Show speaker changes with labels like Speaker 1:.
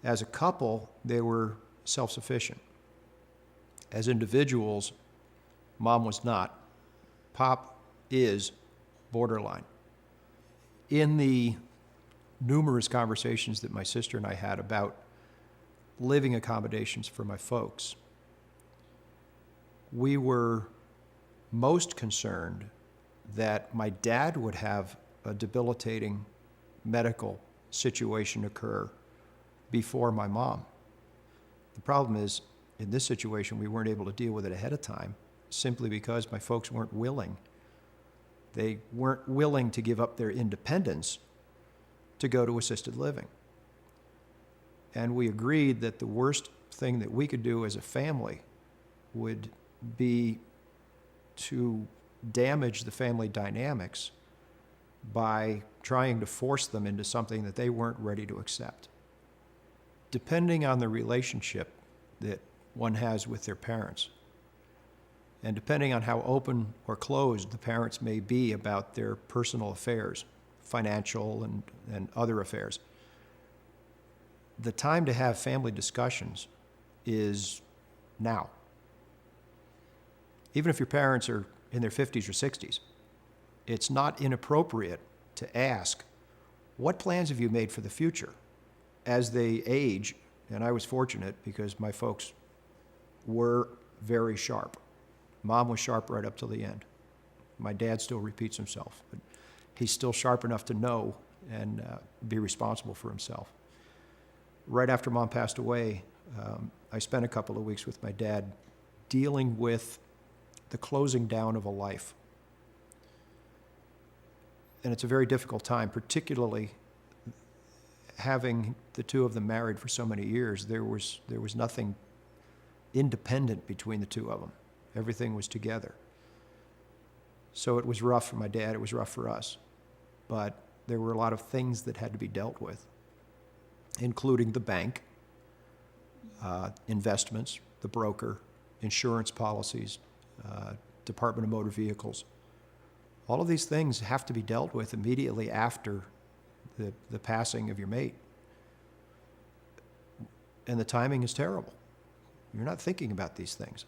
Speaker 1: As a couple, they were self-sufficient. As individuals, Mom was not. Pop is borderline. In the numerous conversations that my sister and I had about living accommodations for my folks, we were most concerned that my dad would have a debilitating medical situation occur before my mom. The problem is, in this situation, we weren't able to deal with it ahead of time simply because my folks weren't willing. They weren't willing to give up their independence to go to assisted living. And we agreed that the worst thing that we could do as a family would be to damage the family dynamics by trying to force them into something that they weren't ready to accept. Depending on the relationship that one has with their parents, and depending on how open or closed the parents may be about their personal affairs, financial and other affairs, the time to have family discussions is now. Even if your parents are in their 50s or 60s, it's not inappropriate to ask, what plans have you made for the future? As they age, and I was fortunate because my folks were very sharp. Mom was sharp right up till the end. My dad still repeats himself, but he's still sharp enough to know and be responsible for himself. Right after Mom passed away, I spent a couple of weeks with my dad dealing with the closing down of a life. And it's a very difficult time, particularly having the two of them married for so many years. There was nothing independent between the two of them. Everything was together. So it was rough for my dad, it was rough for us. But there were a lot of things that had to be dealt with, including the bank, investments, the broker, insurance policies, Department of Motor Vehicles. All of these things have to be dealt with immediately after the passing of your mate. And the timing is terrible. You're not thinking about these things.